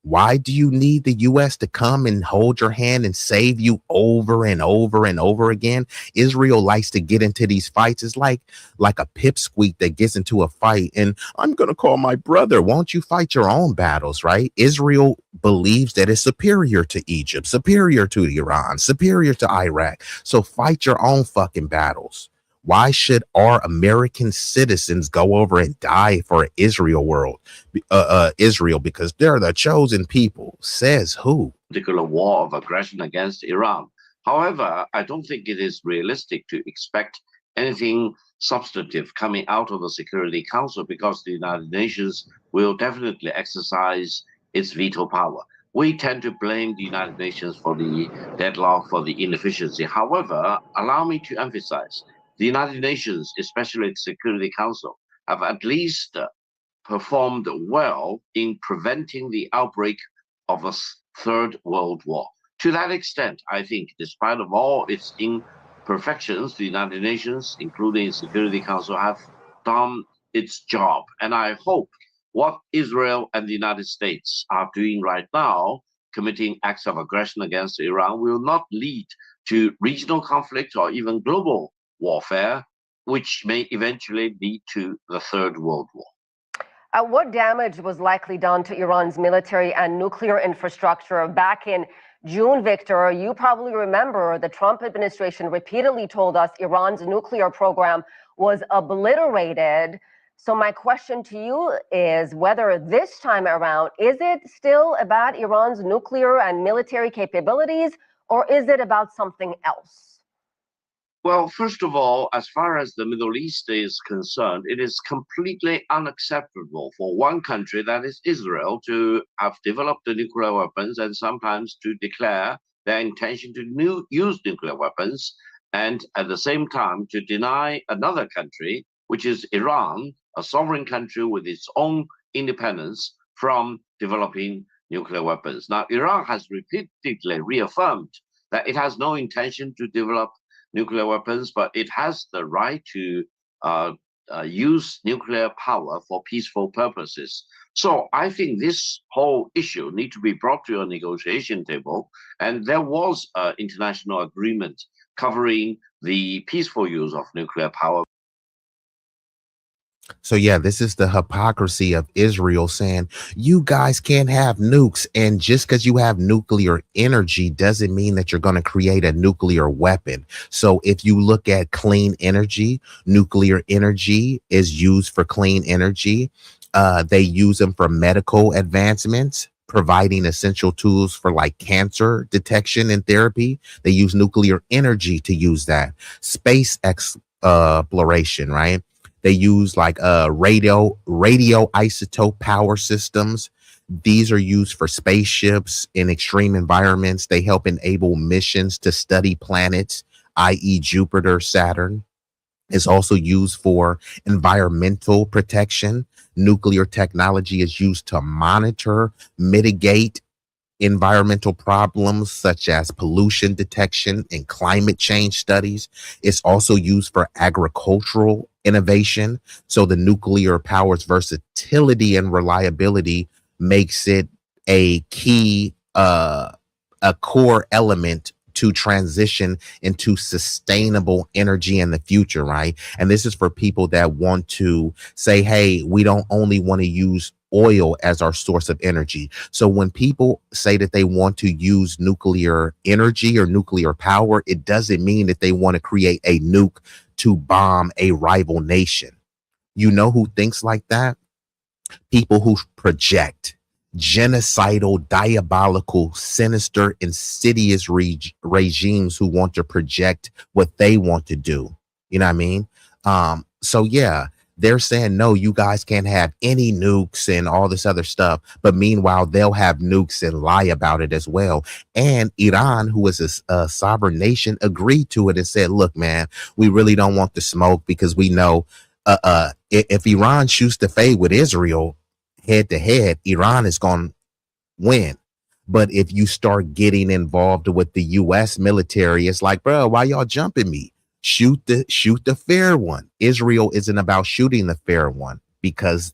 Why do you need the US to come and hold your hand and save you over and over and over again? Israel likes to get into these fights. It's like a pipsqueak that gets into a fight and I'm going to call my brother. Won't you fight your own battles, right? Israel believes that it's superior to Egypt, superior to Iran, superior to Iraq. So fight your own fucking battles. Why should our American citizens go over and die for Israel Israel, because they're the chosen people? Says who? Particular war of aggression against Iran. However, I don't think it is realistic to expect anything substantive coming out of the Security Council because the United Nations will definitely exercise its veto power. We tend to blame the United Nations for the deadlock, for the inefficiency. However, allow me to emphasize, the United Nations, especially the Security Council, have at least performed well in preventing the outbreak of a third world war. To that extent, I think, despite of all its imperfections, the United Nations, including the Security Council, have done its job. And I hope what Israel and the United States are doing right now, committing acts of aggression against Iran, will not lead to regional conflict or even global warfare, which may eventually lead to the Third World War. What damage was likely done to Iran's military and nuclear infrastructure back in June, Victor? You probably remember the Trump administration repeatedly told us Iran's nuclear program was obliterated. So my question to you is whether this time around, is it still about Iran's nuclear and military capabilities, or is it about something else? Well, first of all, as far as the Middle East is concerned, it is completely unacceptable for one country, that is Israel, to have developed the nuclear weapons and sometimes to declare their intention to use nuclear weapons, and at the same time to deny another country, which is Iran, a sovereign country with its own independence, from developing nuclear weapons. Now, Iran has repeatedly reaffirmed that it has no intention to develop nuclear weapons, but it has the right to use nuclear power for peaceful purposes. So I think this whole issue needs to be brought to a negotiation table, and there was an international agreement covering the peaceful use of nuclear power. So yeah, this is the hypocrisy of Israel saying you guys can't have nukes, and just because you have nuclear energy doesn't mean that you're going to create a nuclear weapon. So if you look at clean energy, nuclear energy is used for clean energy. They use them for medical advancements, providing essential tools for like cancer detection and therapy. They use nuclear energy to use that. Space exploration, right? They use like radio isotope power systems. These are used for spaceships in extreme environments. They help enable missions to study planets, i.e. Jupiter, Saturn. It's also used for environmental protection. Nuclear technology is used to monitor, mitigate environmental problems such as pollution detection and climate change studies. It's also used for agricultural innovation. So the nuclear power's versatility and reliability makes it a key, a core element to transition into sustainable energy in the future, right? And this is for people that want to say, hey, we don't only want to use oil as our source of energy. So when people say that they want to use nuclear energy or nuclear power, it doesn't mean that they want to create a nuke to bomb a rival nation. You know who thinks like that? People who project genocidal, diabolical, sinister, insidious regimes who want to project what they want to do. You know what I mean? So yeah, they're saying, no, you guys can't have any nukes and all this other stuff. But meanwhile, they'll have nukes and lie about it as well. And Iran, who is a sovereign nation, agreed to it and said, look, man, we really don't want the smoke because we know if Iran shoots the fade with Israel head to head, Iran is going to win. But if you start getting involved with the US military, it's like, bro, why y'all jumping me? Shoot the fair one. Israel isn't about shooting the fair one because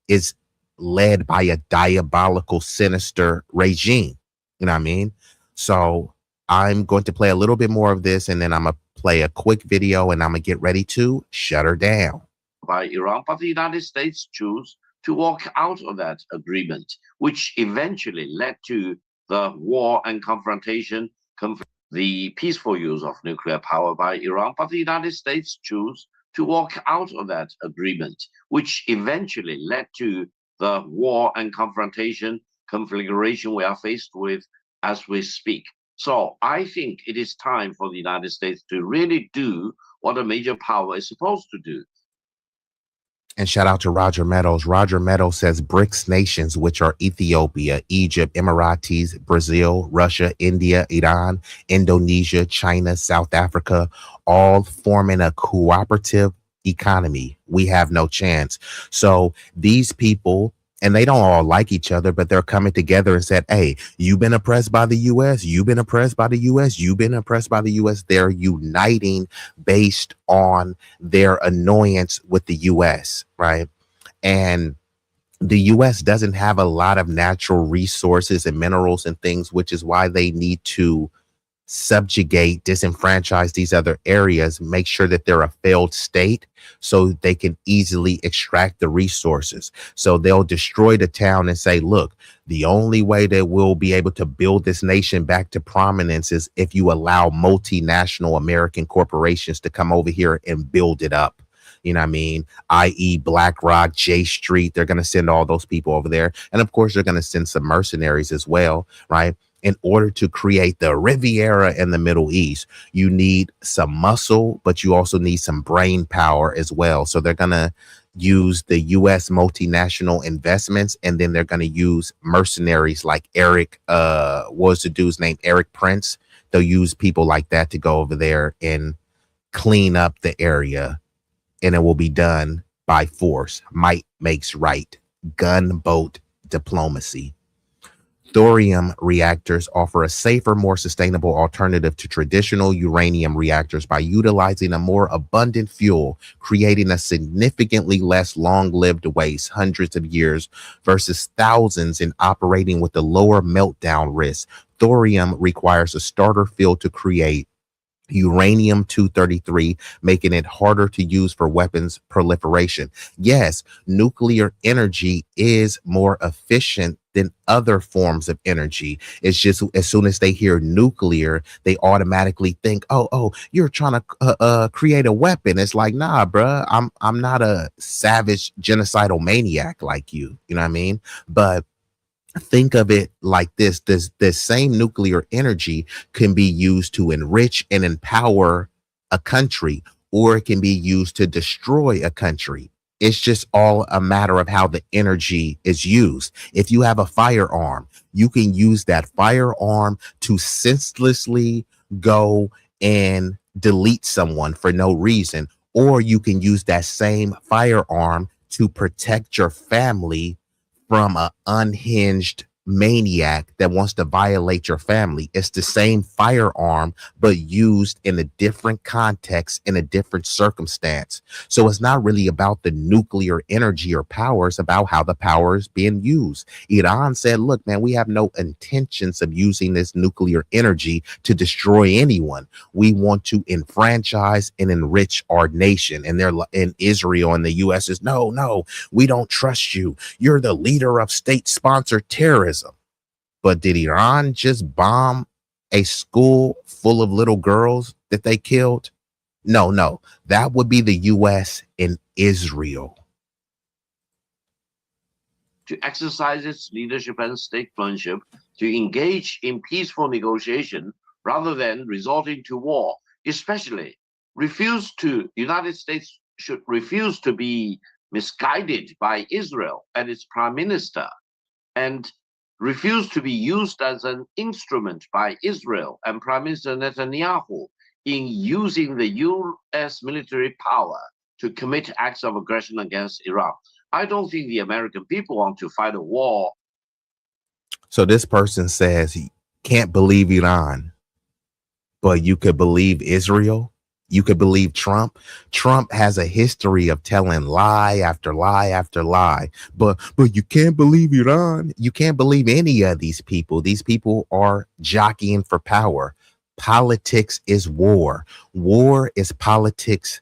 it's led by a diabolical, sinister regime. You know what I mean? So I'm going to play a little bit more of this, and then I'm gonna play a quick video, and I'm gonna get ready to shut her down. By Iran, but the United States chose to walk out of that agreement, which eventually led to the war and confrontation, the peaceful use of nuclear power by Iran. But the United States chose to walk out of that agreement, which eventually led to the war and confrontation configuration we are faced with as we speak. So I think it is time for the United States to really do what a major power is supposed to do. And shout out to Roger Meadows. Roger Meadows says BRICS nations, which are Ethiopia, Egypt, Emiratis, Brazil, Russia, India, Iran, Indonesia, China, South Africa, all forming a cooperative economy. We have no chance. So these people, and they don't all like each other, but they're coming together and said, hey, you've been oppressed by the US, you've been oppressed by the US, you've been oppressed by the US. They're uniting based on their annoyance with the US, right? And the US doesn't have a lot of natural resources and minerals and things, which is why they need to subjugate, disenfranchise these other areas, make sure that they're a failed state so they can easily extract the resources. So they'll destroy the town and say, look, the only way that we'll be able to build this nation back to prominence is if you allow multinational American corporations to come over here and build it up. You know what I mean? I.e. BlackRock, J Street, they're going to send all those people over there. And of course, they're going to send some mercenaries as well, right? In order to create the Riviera in the Middle East, you need some muscle, but you also need some brain power as well. So they're going to use the U.S. multinational investments, and then they're going to use mercenaries like Eric, what was the dude's name? Eric Prince. They'll use people like that to go over there and clean up the area, and it will be done by force. Might makes right. Gunboat diplomacy. Thorium reactors offer a safer, more sustainable alternative to traditional uranium reactors by utilizing a more abundant fuel, creating a significantly less long-lived waste, hundreds of years, versus thousands in operating with a lower meltdown risk. Thorium requires a starter field to create uranium-233, making it harder to use for weapons proliferation. Yes, nuclear energy is more efficient than other forms of energy. It's just as soon as they hear nuclear, they automatically think, oh, you're trying to create a weapon. It's like, nah, bruh, I'm not a savage genocidal maniac like you. You know what I mean? But think of it like this. This same nuclear energy can be used to enrich and empower a country, or it can be used to destroy a country. It's just all a matter of how the energy is used. If you have a firearm, you can use that firearm to senselessly go and delete someone for no reason, or you can use that same firearm to protect your family from an unhinged maniac that wants to violate your family. It's the same firearm, but used in a different context, in a different circumstance. So it's not really about the nuclear energy or power. It's about how the power is being used. Iran said, look, man, we have no intentions of using this nuclear energy to destroy anyone. We want to enfranchise and enrich our nation. And they're in Israel, and the US is, no, we don't trust you. You're the leader of state-sponsored terrorism. But did Iran just bomb a school full of little girls that they killed? No, that would be the US in Israel. To exercise its leadership and statesmanship, to engage in peaceful negotiation rather than resorting to war, especially United States should refuse to be misguided by Israel and its prime minister, and refuse to be used as an instrument by Israel and Prime Minister Netanyahu in using the US military power to commit acts of aggression against Iran. I don't think the American people want to fight a war. So this person says, can't believe Iran, but you could believe Israel. You could believe Trump. Trump has a history of telling lie after lie after lie. But you can't believe Iran. You can't believe any of these people. These people are jockeying for power. Politics is war. War is politics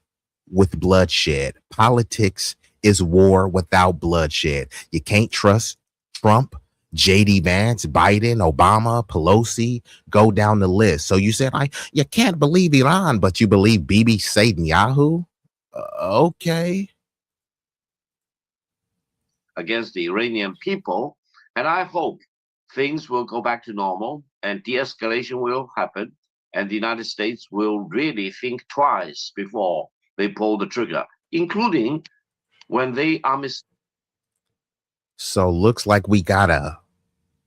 with bloodshed. Politics is war without bloodshed. You can't trust Trump, JD Vance, Biden, Obama, Pelosi, go down the list. So you said, you can't believe Iran, but you believe Bibi Satan Yahoo? Okay. Against the Iranian people. And I hope things will go back to normal and de-escalation will happen. And the United States will really think twice before they pull the trigger, including when they are So looks like we got a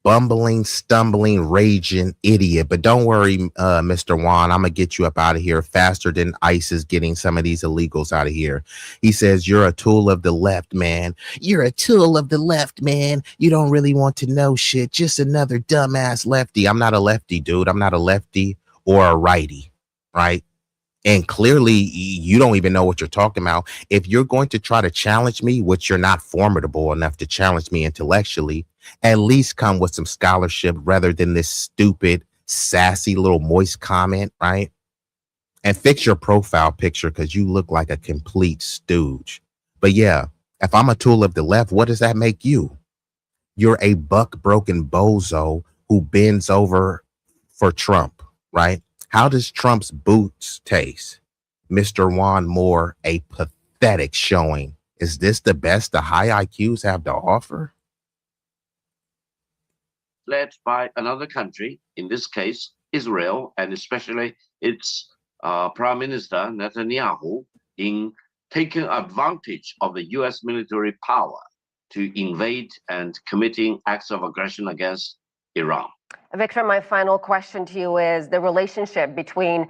bumbling, stumbling, raging idiot. But don't worry, Mr. Juan, I'm gonna get you up out of here faster than ICE is getting some of these illegals out of here. He says, you're a tool of the left, man. You're a tool of the left, man. You don't really want to know shit. Just another dumbass lefty. I'm not a lefty, dude. I'm not a lefty or a righty, right? And clearly, you don't even know what you're talking about. If you're going to try to challenge me, which you're not formidable enough to challenge me intellectually, at least come with some scholarship rather than this stupid, sassy little moist comment, right? And fix your profile picture because you look like a complete stooge. But yeah, if I'm a tool of the left, what does that make you? You're a buck-broken bozo who bends over for Trump, right? How does Trump's boots taste? Mr. Juan Moore, a pathetic showing. Is this the best the high IQs have to offer? led by another country, in this case, Israel, and especially its Prime Minister Netanyahu, in taking advantage of the US military power to invade and committing acts of aggression against Iran. Victor, my final question to you is the relationship between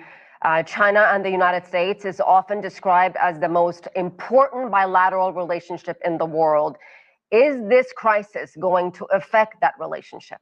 China and the United States is often described as the most important bilateral relationship in the world. Is this crisis going to affect that relationship?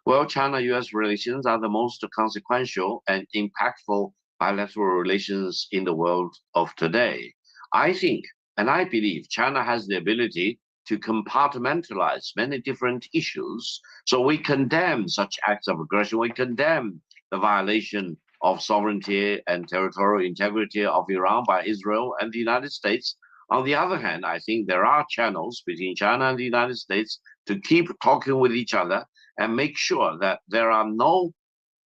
Well, China-US relations are the most consequential and impactful bilateral relations in the world of today. I think, and I believe, China has the ability to compartmentalize many different issues. So we condemn such acts of aggression. We condemn the violation of sovereignty and territorial integrity of Iran by Israel and the United States. On the other hand, I think there are channels between China and the United States to keep talking with each other and make sure that there are no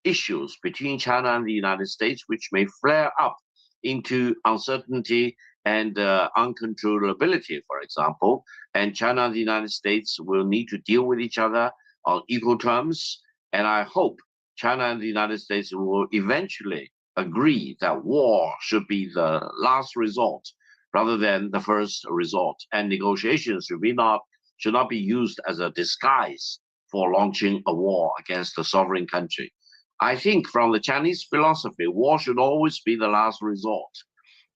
issues between China and the United States which may flare up into uncertainty and uncontrollability, for example. And China and the United States will need to deal with each other on equal terms. And I hope China and the United States will eventually agree that war should be the last resort rather than the first resort. And negotiations should not be used as a disguise for launching a war against a sovereign country. I think from the Chinese philosophy, war should always be the last resort.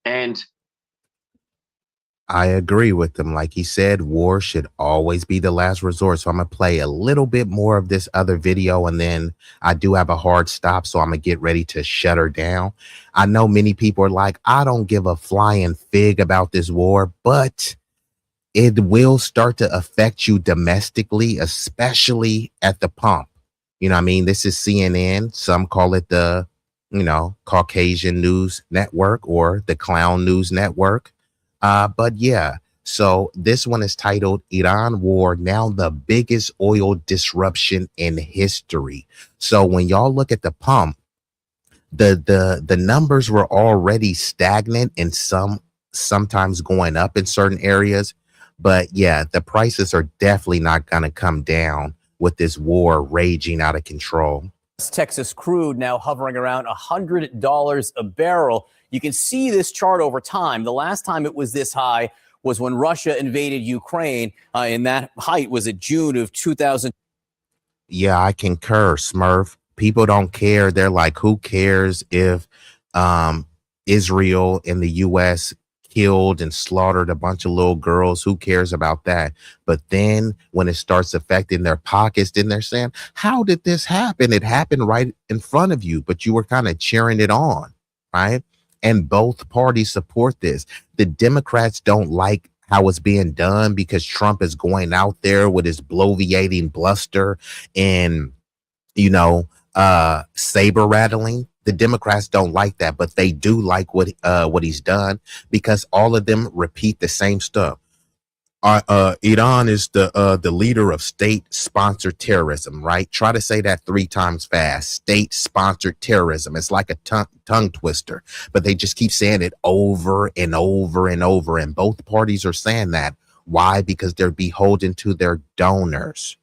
And I agree with him. Like he said, war should always be the last resort. So I'm going to play a little bit more of this other video, and then I do have a hard stop, so I'm going to get ready to shut her down. I know many people are like, I don't give a flying fig about this war, but it will start to affect you domestically, especially at the pump. You know what I mean? This is CNN. Some call it the, Caucasian News Network or the Clown News Network. But yeah, so this one is titled Iran War, now the biggest oil disruption in history. So when y'all look at the pump, the numbers were already stagnant and sometimes going up in certain areas. But yeah, the prices are definitely not going to come down with this war raging out of control. Texas crude now hovering around $100 a barrel. You can see this chart over time. The last time it was this high was when Russia invaded Ukraine, and that height was at June of 2000. Yeah, I concur, Smurf. People don't care. They're like, who cares if Israel and the U.S. killed and slaughtered a bunch of little girls. Who cares about that? But then when it starts affecting their pockets, then they're saying, how did this happen? It happened right in front of you, but you were kind of cheering it on, right? And both parties support this. The Democrats don't like how it's being done because Trump is going out there with his bloviating bluster and, saber rattling. The Democrats don't like that, but they do like what he's done because all of them repeat the same stuff. Iran is the leader of state-sponsored terrorism, right? Try to say that 3 times fast. State-sponsored terrorism. It's like a tongue twister, but they just keep saying it over and over and over. And both parties are saying that. Why? Because they're beholden to their donors.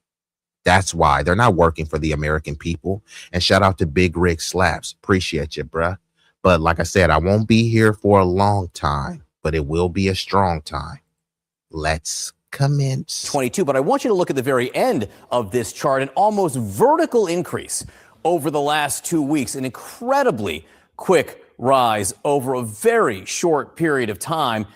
That's why they're not working for the American people. And shout out to Big Rig Slaps. Appreciate you, bruh. But like I said, I won't be here for a long time, but it will be a strong time. Let's commence. 22, but I want you to look at the very end of this chart, an almost vertical increase over the last 2 weeks, an incredibly quick rise over a very short period of time.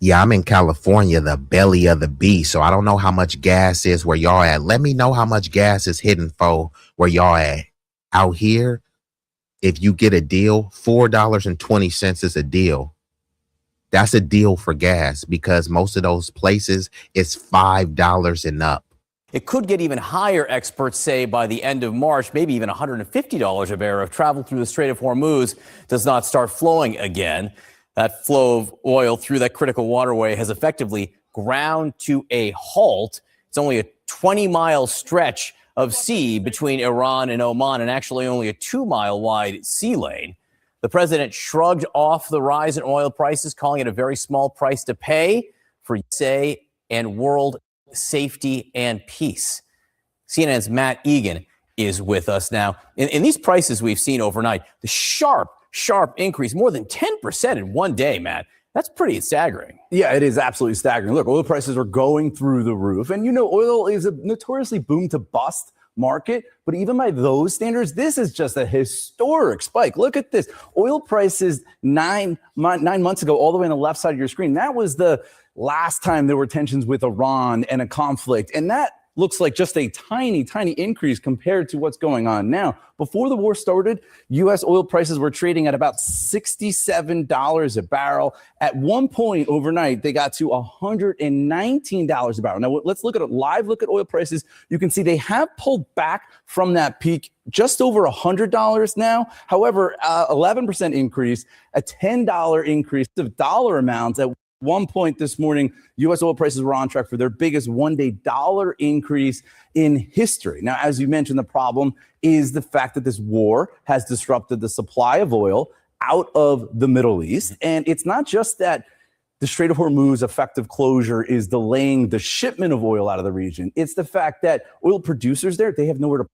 Yeah, I'm in California, the belly of the beast. So I don't know how much gas is where y'all at. Let me know how much gas is hidden for where y'all at. Out here, if you get a deal, $4.20 is a deal. That's a deal for gas because most of those places it's $5 and up. It could get even higher, experts say, by the end of March, maybe even $150 a barrel if travel through the Strait of Hormuz does not start flowing again. That flow of oil through that critical waterway has effectively ground to a halt. It's only a 20-mile stretch of sea between Iran and Oman and actually only a 2-mile wide sea lane. The president shrugged off the rise in oil prices, calling it a very small price to pay for USA and world safety and peace. CNN's Matt Egan is with us now. In these prices we've seen overnight, the sharp increase, more than 10% in one day, Matt. That's pretty staggering. Yeah, it is absolutely staggering. Look, oil prices are going through the roof. And, oil is a notoriously boom to bust market. But even by those standards, this is just a historic spike. Look at this. Oil prices 9 months ago, all the way on the left side of your screen. That was the last time there were tensions with Iran and a conflict. And that looks like just a tiny increase compared to what's going on now. Before the war started, U.S. oil prices were trading at about $67 a barrel. At one point overnight, they got to $119 a barrel. Now, let's look at a live look at oil prices. You can see they have pulled back from that peak just over $100 now. However, 11% increase, a $10 increase of dollar amounts. At one point this morning, U.S. oil prices were on track for their biggest one-day dollar increase in history. Now, as you mentioned, the problem is the fact that this war has disrupted the supply of oil out of the Middle East. And it's not just that the Strait of Hormuz effective closure is delaying the shipment of oil out of the region. It's the fact that oil producers there, they have nowhere to.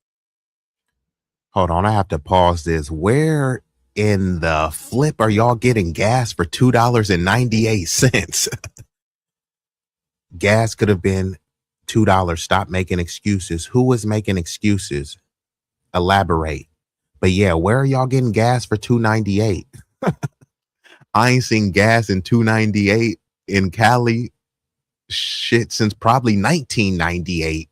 Hold on, I have to pause this. Where in the flip are y'all getting gas for $2.98? Gas could have been $2. Stop making excuses. Who was making excuses? Elaborate. But yeah, where are y'all getting gas for $2.98? I ain't seen gas in $2.98 in Cali since probably 1998.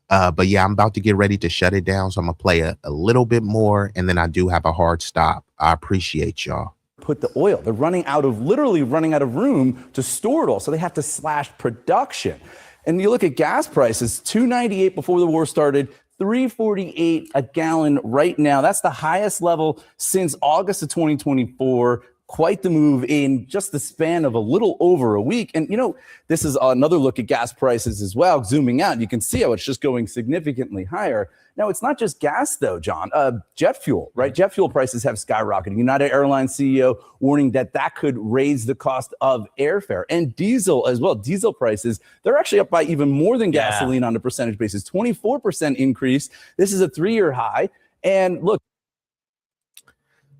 But yeah, I'm about to get ready to shut it down. So I'm gonna play a little bit more and then I do have a hard stop. I appreciate y'all. Put the oil. They're literally running out of room to store it all. So they have to slash production. And you look at gas prices, $2.98 before the war started, $3.48 a gallon right now. That's the highest level since August of 2024. Quite the move in just the span of a little over a week. And, this is another look at gas prices as well. Zooming out, you can see how it's just going significantly higher. Now, it's not just gas, though, John. Jet fuel, right? Jet fuel prices have skyrocketed. United Airlines CEO warning that could raise the cost of airfare. And diesel as well. Diesel prices, they're actually up by even more than gasoline on a percentage basis. 24% increase. This is a 3-year high. And look.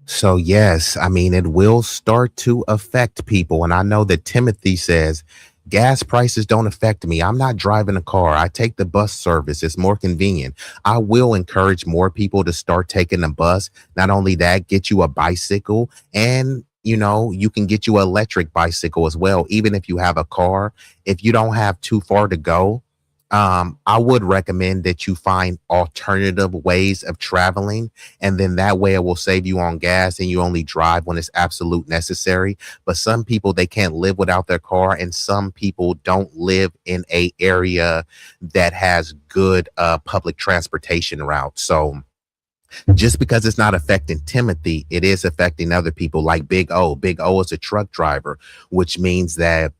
So, yes, I mean, it will start to affect people. And I know that Timothy says gas prices don't affect me. I'm not driving a car. I take the bus service. It's more convenient. I will encourage more people to start taking the bus. Not only that, get you a bicycle and, you know, you can get you an electric bicycle as well. Even if you have a car, if you don't have too far to go, I would recommend that you find alternative ways of traveling. And then that way it will save you on gas and you only drive when it's absolute necessary. But some people, they can't live without their car. And some people don't live in a area that has good public transportation routes. So just because it's not affecting Timothy, it is affecting other people like Big O. Big O is a truck driver, which means that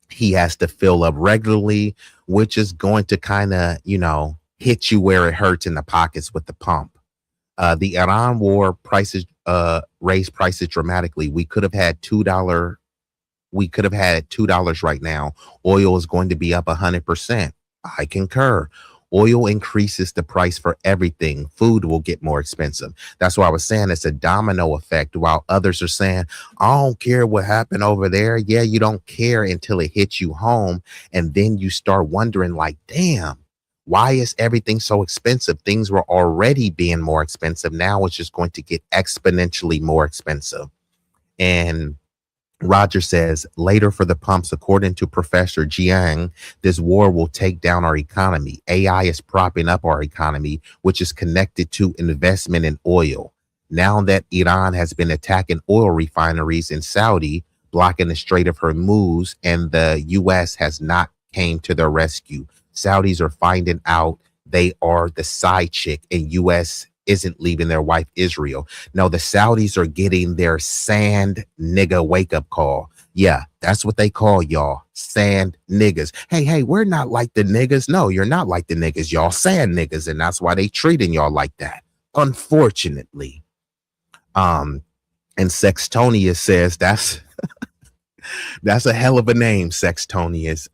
he has to fill up regularly, which is going to kind of, you know, hit you where it hurts in the pockets with the pump. The Iran war prices raised prices dramatically. We could have had $2. We could have had $2 right now. Oil is going to be up 100%. I concur. Oil increases the price for everything. Food will get more expensive. That's why I was saying it's a domino effect, while others are saying, I don't care what happened over there. Yeah, you don't care until it hits you home. And then you start wondering like, damn, why is everything so expensive? Things were already being more expensive. Now it's just going to get exponentially more expensive. And Roger says, later for the pumps, according to Professor Jiang, this war will take down our economy. AI is propping up our economy, which is connected to investment in oil. Now that Iran has been attacking oil refineries in Saudi, blocking the Strait of Hormuz, and the U.S. has not came to their rescue. Saudis are finding out they are the side chick, and U.S. isn't leaving their wife Isreal. No, the Saudis are getting their sand nigga wake up call. Yeah, that's what they call y'all, sand niggas. Hey, we're not like the niggas. No, you're not like the niggas. Y'all sand niggas, and that's why they treating y'all like that. Unfortunately. And Sextonius says that's that's a hell of a name, Sextonius.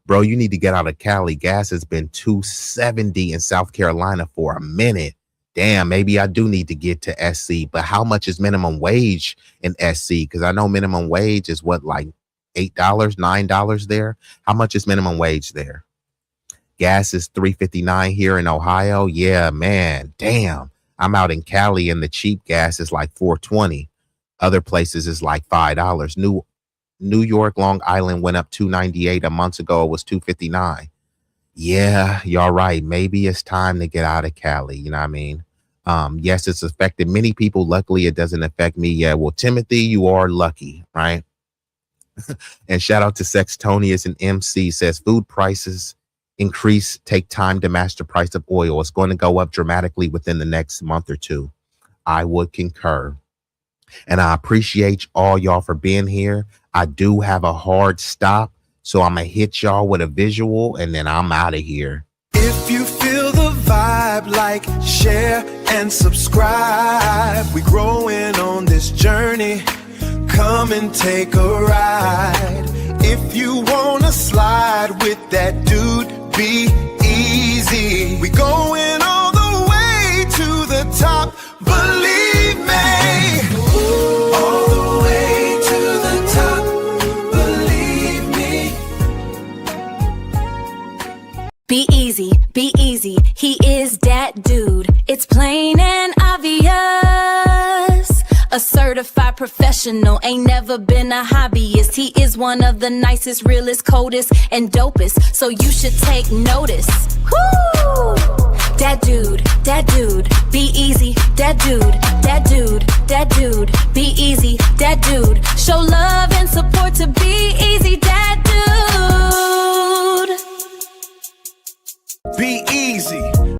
Bro, you need to get out of Cali. Gas has been $2.70 in South Carolina for a minute. Damn, maybe I do need to get to SC, but how much is minimum wage in SC? Because I know minimum wage is what, like $8, $9 there. How much is minimum wage there? Gas is $3.59 here in Ohio. Yeah, man, damn. I'm out in Cali and the cheap gas is like $4.20. Other places is like $5. New York, Long Island went up $2.98 a month ago. It was $2.59. Yeah, y'all right. Maybe it's time to get out of Cali. You know what I mean? Yes, it's affected many people. Luckily, it doesn't affect me. Yeah, well, Timothy, you are lucky, right? And shout out to Sextonius and MC says food prices increase, take time to match the price of oil. It's going to go up dramatically within the next month or two. I would concur. And I appreciate all y'all for being here. I do have a hard stop, so I'm going to hit y'all with a visual and then I'm out of here. If you feel the vibe, like, share, and subscribe. We growing on this journey. Come and take a ride. If you wanna slide with that dude, be easy. We going all the way to the top, believe me. All the way to the top, believe me. Be easy, be easy, he is that dude. It's plain and obvious. A certified professional, ain't never been a hobbyist. He is one of the nicest, realest, coldest, and dopest. So you should take notice. Woo! That dude, be easy. That dude, be easy. That dude, show love and support to Be-Eazy.